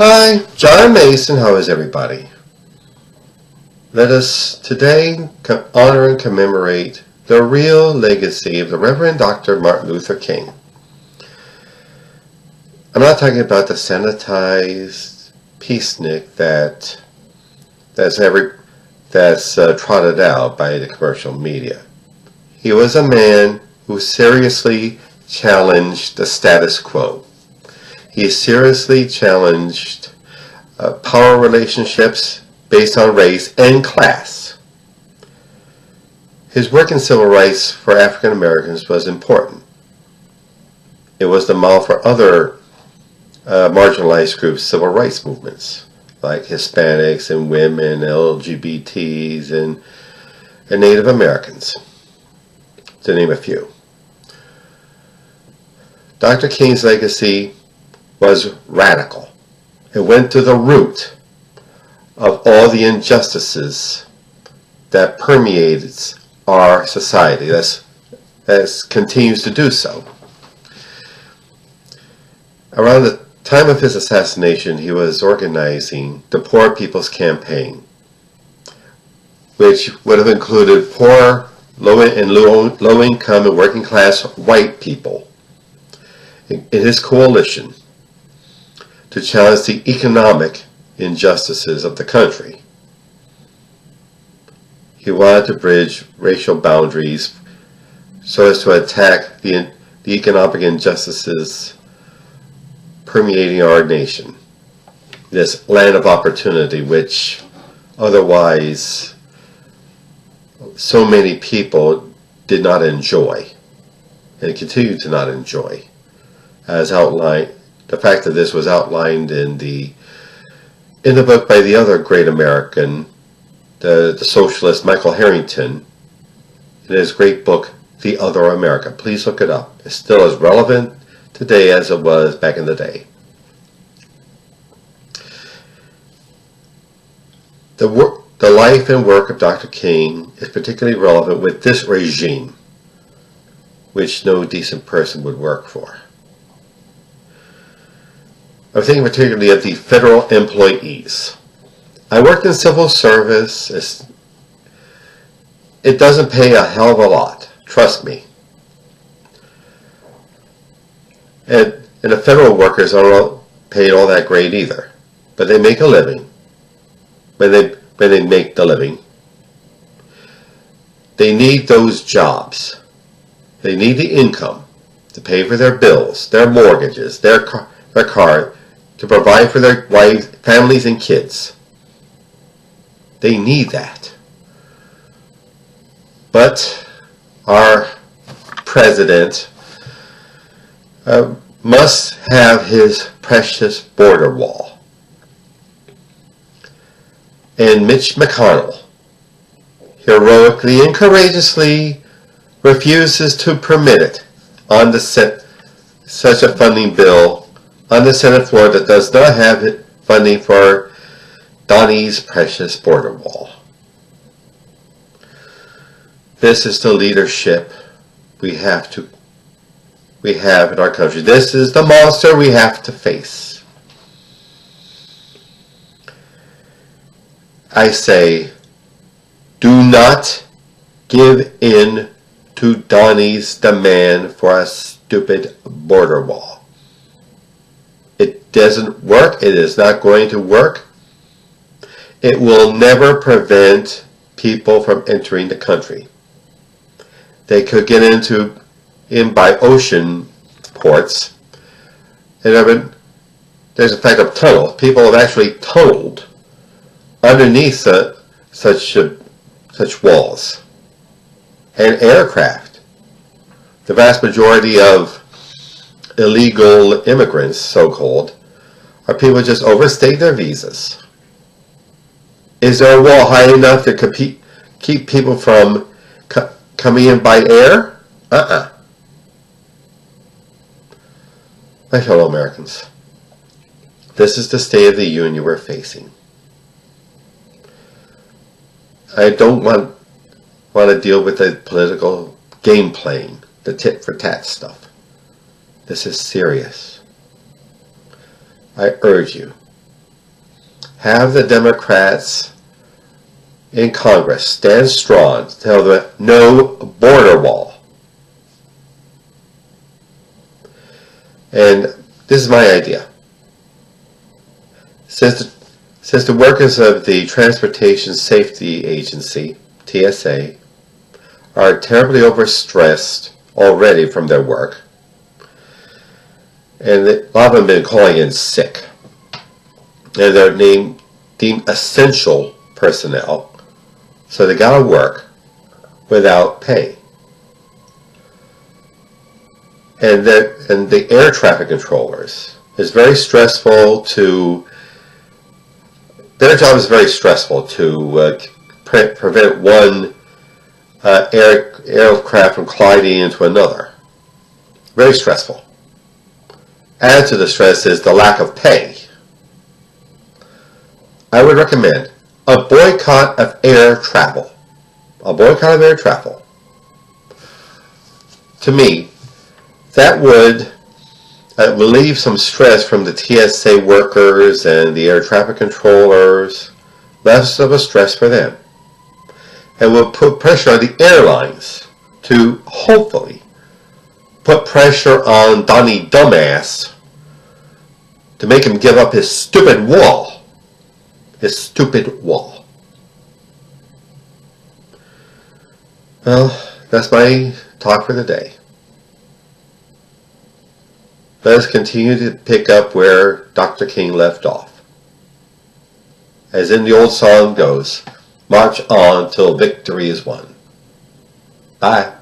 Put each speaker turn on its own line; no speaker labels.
Hi, John Mason. How is everybody? Let us today honor and commemorate the real legacy of the Reverend Dr. Martin Luther King. I'm not talking about the sanitized peacenik that's trotted out by the commercial media. He was a man who seriously challenged the status quo. He seriously challenged power relationships based on race and class. His work in civil rights for African Americans was important. It was the model for other marginalized groups' civil rights movements, like Hispanics and women, LGBTs, and Native Americans, to name a few. Dr. King's legacy was radical. It went to the root of all the injustices that permeates our society, that continues to do so. Around the time of his assassination, he was organizing the Poor People's Campaign, which would have included poor, low-income, and working-class white people in his coalition to challenge the economic injustices of the country. He wanted to bridge racial boundaries so as to attack the economic injustices permeating our nation, this land of opportunity which otherwise so many people did not enjoy and continue to not enjoy, as outlined. The fact that this was outlined in the book by the other great American, the socialist Michael Harrington, in his great book, The Other America. Please look it up. It's still as relevant today as it was back in the day. The life and work of Dr. King is particularly relevant with this regime, which no decent person would work for. I'm thinking particularly of the federal employees. I worked in civil service. It doesn't pay a hell of a lot, trust me. And the federal workers aren't paid all that great either, but they make a living. When they make the living, they need those jobs. They need the income to pay for their bills, their mortgages, their car, to provide for their wives, families, and kids. They need that. But our president must have his precious border wall. And Mitch McConnell heroically and courageously refuses to permit it on such a funding bill on the Senate floor that does not have funding for Donnie's precious border wall. This is the leadership we have in our country. This is the monster we have to face. I say, do not give in to Donnie's demand for a stupid border wall. It doesn't work. It is not going to work. It will never prevent people from entering the country. They could get in by ocean ports. And there's a fact of tunnels. People have actually tunneled underneath such walls. And aircraft. The vast majority of illegal immigrants, so-called, are people who just overstay their visas. Is there a wall high enough to keep people from coming in by air? My fellow Americans, this is the state of the union we're facing. I don't want to deal with the political game playing, the tit for tat stuff. This is serious. I urge you, have the Democrats in Congress stand strong to tell them no border wall. And this is my idea. Since the workers of the Transportation Safety Agency, TSA, are terribly overstressed already from their work, and a lot of them have been calling in sick, and they're deemed essential personnel, so they gotta work without pay. And the air traffic controllers is very stressful to. Their job is very stressful to prevent one aircraft from colliding into another. Very stressful. Added to the stress is the lack of pay. I would recommend a boycott of air travel. A boycott of air travel. To me, that would relieve some stress from the TSA workers and the air traffic controllers, less of a stress for them, and will put pressure on the airlines to hopefully put pressure on Donnie Dumbass to make him give up his stupid wall. His stupid wall. Well, that's my talk for the day. Let us continue to pick up where Dr. King left off. As in the old song goes, march on till victory is won. Bye.